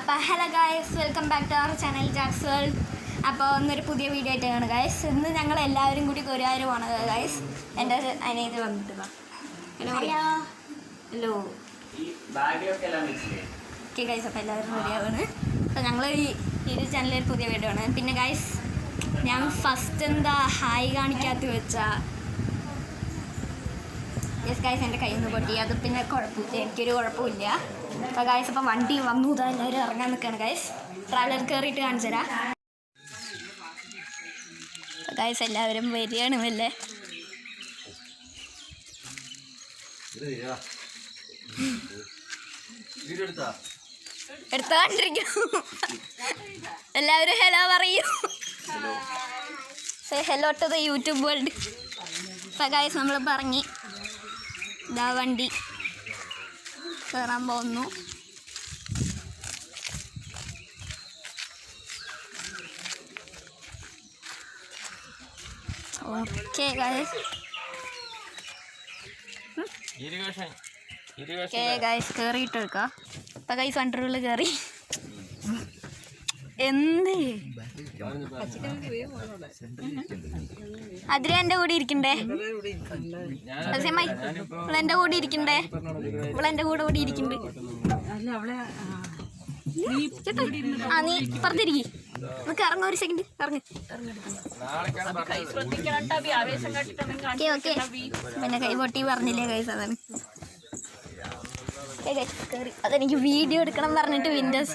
അപ്പോൾ hello guys, welcome back to our channel Jacks World. അപ്പോൾ ഇന്നൊരു പുതിയ വീഡിയോ ആയിട്ടാണ് ഗായ്സ്. ഇന്ന് ഞങ്ങൾ എല്ലാവരും കൂടി ഗുരുവായൂരുമാണ് ഗായ്സ്. എൻ്റെ അതിനേത് വന്നിട്ട് ഹലോ ഹലോ ഓക്കെ ഗായ്സ്. അപ്പോൾ എല്ലാവരും റെഡിയാവാണ്. അപ്പോൾ ഞങ്ങൾ ഈ ചാനലിൽ ഒരു പുതിയ വീഡിയോ ആണ്. പിന്നെ ഗായ്സ്, ഞാൻ ഫസ്റ്റ് എന്താ ഹായ് കാണിക്കാത്ത വെച്ചാൽ യെസ് ഗായ്സ്, എൻ്റെ കയ്യിൽ നിന്ന് പൊട്ടി. അത് പിന്നെ കുഴപ്പമില്ല, എനിക്കൊരു കുഴപ്പമില്ല. അപ്പോൾ ഗായ്സ്, അപ്പോൾ വണ്ടി വന്നു, ഇതാ എല്ലാവരും ഇറങ്ങാൻ നിൽക്കുകയാണ് ഗായ്സ്. ട്രാവലർ കയറിയിട്ട് കാണിച്ചു തരാം. ഗായ്സ് എല്ലാവരും വരികയാണ് വല്ലേ. എടുത്തോണ്ടിരിക്കും. എല്ലാവരും ഹലോ പറയൂ. Hello to the YouTube world. അപ്പോൾ ഗായ്സ്, നമ്മൾ പറഞ്ഞ് ഇതാ വണ്ടി കയറാൻ പോകുന്നു. ഓക്കെ ഗായ്സ്, ഗായ്സ് കയറിയിട്ട് എടുക്കാം. അപ്പം ഗായ്സ് വണ്ടിയുടെ ഉള്ളിൽ കയറി. എന്ത് അതിൽ എൻ്റെ കൂടെ ഇരിക്കണ്ടേ? ഇവളെൻ്റെ കൂടെ ഇരിക്കണ്ടേ? ഇവളെൻ്റെ കൂടെ ഇരിക്കണ്ട്. ആ നീ പറഞ്ഞിരിക്കി. നമുക്ക് ഇറങ്ങും, ഒരു സെക്കൻഡ് ഇറങ്ങി. Okay okay. പിന്നെ കൈ പൊട്ടി പറഞ്ഞില്ലേ ഗൈസ്, അതാണ്. കയറി. അതെനിക്ക് വീഡിയോ എടുക്കണം പറഞ്ഞിട്ട് വിൻഡോസ്.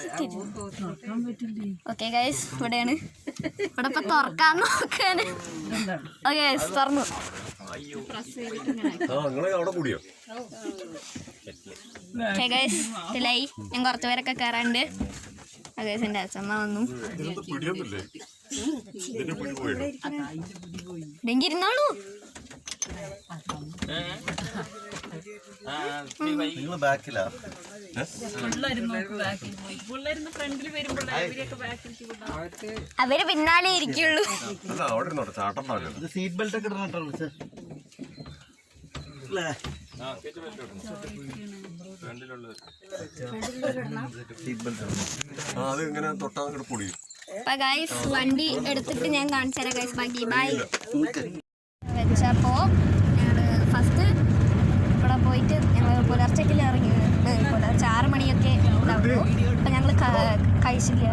ഓക്കെ ഗൈസ്, ഇവിടെയാണ്. ഇവിടെ ഇപ്പം തുറക്കാൻ നോക്കാണ്. ഓക്കെ ഗൈസ്, തുറന്നു. ഓക്കെ ഗൈസ്, ഇതിലായി. ഞാൻ കുറച്ച് പേരൊക്കെ കയറാണ്ട്. ഗൈസ്, എൻ്റെ അച്ഛമ്മ വന്നു. ഇതെങ്കിൽ ഇരുന്നോളൂ. അവര് പിന്നാലെ ഇരിക്കുള്ളൂ. സീറ്റ് ബെൽറ്റ് ഒക്കെ അപ്പൊ ഗൈസ്, വണ്ടി എടുത്തിട്ട് ഞാൻ കാണിച്ചു തരാം ഗൈസ്. ബാക്കി ബൈ വെച്ചപ്പോ ഞങ്ങള് ഫസ്റ്റ് ഇവിടെ പോയിട്ട് ഞങ്ങൾ പുലർച്ചയ്ക്കിൽ ഇറങ്ങി. പുലർച്ചെ 6 മണിയൊക്കെ ഉണ്ടാവുള്ളൂ. അപ്പം ഞങ്ങൾ കഴിച്ചിട്ടില്ല.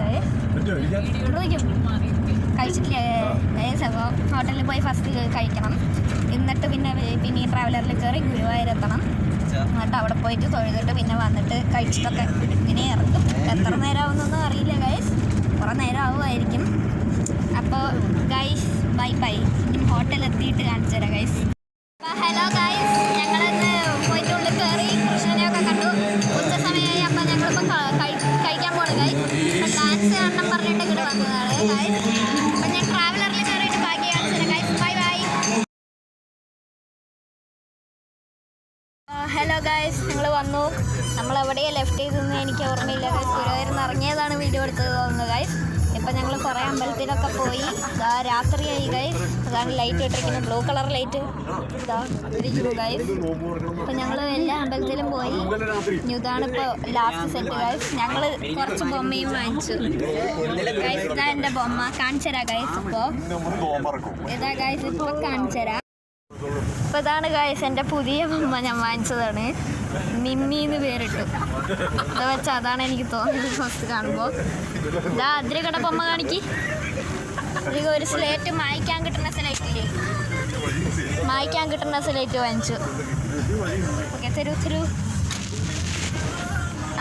അപ്പോൾ ഹോട്ടലിൽ പോയി ഫസ്റ്റ് കഴിക്കണം. എന്നിട്ട് പിന്നെ ഈ ട്രാവലറിൽ കയറി ഗുരുവായൂരെത്തണം. എന്നിട്ട് അവിടെ പോയിട്ട് തൊഴുതിട്ട് പിന്നെ വന്നിട്ട് കഴിച്ചിട്ടൊക്കെ ഇങ്ങനെ ഇറങ്ങും. എത്ര നേരം ആവുന്നൊന്നും അറിയില്ല ഗൈസ്, കുറേ നേരം ആവുമായിരിക്കും. അപ്പോൾ ഗൈസ് ബൈ ബൈ. ഇനി ഹോട്ടലെത്തിയിട്ട് കാണിച്ചു തരാം ഗൈസ്. ഹലോ ഗൈസ്, ഞങ്ങളിന്ന് പോയിട്ട് ഉള്ളിൽ കയറി കൃഷ്ണനെയൊക്കെ കണ്ടു. ഉച്ച സമയമായി. അപ്പം ഞങ്ങളിപ്പോൾ കഴിക്കാൻ പോകണം ഗൈസ്. അപ്പം ഡാൻസ് കാണണം പറഞ്ഞിട്ട് ഇങ്ങോട്ട് വന്നതാണ് ഗൈസ്. അപ്പം ഞാൻ ട്രാവലറിൽ കയറിയിട്ട് ബാക്കി കാണിച്ചു തരാം guys. Bye bye. Hello guys, ഞങ്ങൾ വന്നു. നമ്മളെവിടെയാണ് ലെഫ്റ്റ് ചെയ്തെന്ന് എനിക്ക് ഓർമ്മയില്ല ഗൈസ്. ഗുരുവായൂരിൽ ഇറങ്ങിയതാണ് വീഡിയോ എടുത്തത് തോന്നുന്നു ഗൈസ്. ഇപ്പം ഞങ്ങൾ കുറേ അമ്പലത്തിലൊക്കെ പോയി. ഇതാ രാത്രിയായി ഗൈസ്. അതാണ് ലൈറ്റ് ഇട്ടിരിക്കുന്നത്, ബ്ലൂ കളർ ലൈറ്റ്. ഇതാ ഇരിക്കുന്നു ഗൈസ്. അപ്പം ഞങ്ങൾ എല്ലാ അമ്പലത്തിലും പോയി. ഇതാണിപ്പോൾ ലാസ്റ്റ് സെറ്റ് ഗൈസ്. ഞങ്ങൾ കുറച്ച് ബൊമ്മയും വാങ്ങിച്ചു ഗൈസ്. ഇതാ എൻ്റെ ബൊമ്മ, കാണിച്ചു തരാം ഗൈസ്. ഇപ്പോൾ ഇതാ ഗൈസ്, ഇപ്പോൾ കാണിച്ചു തരാം. അപ്പോൾ ഇതാണ് ഗൈസ് എൻ്റെ പുതിയ ബൊമ്മ. ഞാൻ വാങ്ങിച്ചതാണ്. മിമ്മിന്ന് പേരിട്ടു. എന്താ വെച്ചാൽ അതാണ് എനിക്ക് തോന്നിയത് ഫസ്റ്റ് കാണുമ്പോൾ. ഇതാ അതിരകട ബൊമ്മ കാണിക്ക്. ഇതിൽ ഒരു സ്ലേറ്റ്, മായ്ക്കാൻ കിട്ടുന്ന സ്ലേറ്റില്ലേ, മായ്ക്കാൻ കിട്ടുന്ന സ്ലേറ്റ് വാങ്ങിച്ചു. ഓക്കെ, തരൂ.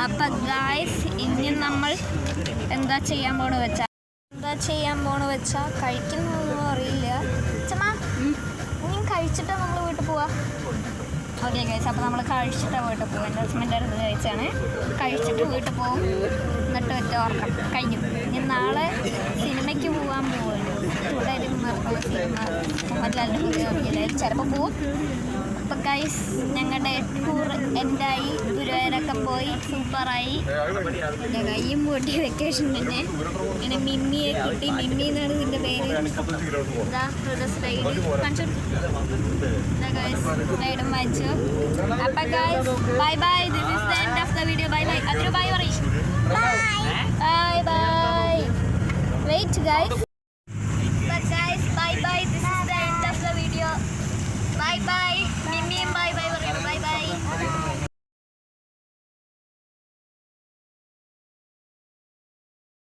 അപ്പം ഗൈസ്, ഇനി നമ്മൾ എന്താ ചെയ്യാൻ പോണെന്ന് വെച്ചാൽ കഴിക്കുന്നൊന്നും അറിയില്ല. ചമ്മാ ഇനിയും കഴിച്ചിട്ട് നമ്മൾ വീട്ടിൽ പോവാം. ഓക്കെ ഗൈസ്, അപ്പോൾ നമ്മൾ കഴിച്ചിട്ടാണ് വീട്ടിൽ പോകും. എൻ്റെ ഹസ്ബൻഡ് അടുത്ത് കഴിച്ചാണ്. കഴിച്ചിട്ട് വീട്ടിൽ പോകും. എന്നിട്ട് ഒറ്റ ഓർക്കണം കഴിഞ്ഞു. ഇനി നാളെ സിനിമയ്ക്ക് പോകാൻ പോകുന്നു. തുടരും സിനിമ മോഹൻലാലിൻ്റെ പുതിയ ഇറങ്ങിയില്ല, ചിലപ്പോൾ പോവും. അപ്പോൾ ഗൈസ്, ഞങ്ങളുടെ ടൂർ എൻഡായി. ഗുരുവായൂരൊക്കെ പോയി സൂപ്പറായി. എൻ്റെ കയ്യും കൂട്ടി വെക്കേഷൻ. പിന്നെ ഇങ്ങനെ മിമ്മിയെ കിട്ടി. മിമ്മി എന്നാണ് ഇതിൻ്റെ പേര്. ഇതാ സ്ലൈഡ് കാണിച്ചു. ഇതാ ഗൈസ്, സ്ലൈഡും വായിച്ചു. അപ്പോൾ guys bye bye. This is the end of the video. Bye bye. അതിന് ബൈ പറയും. guys. But guys, bye bye. This is the end of the video. Bye bye.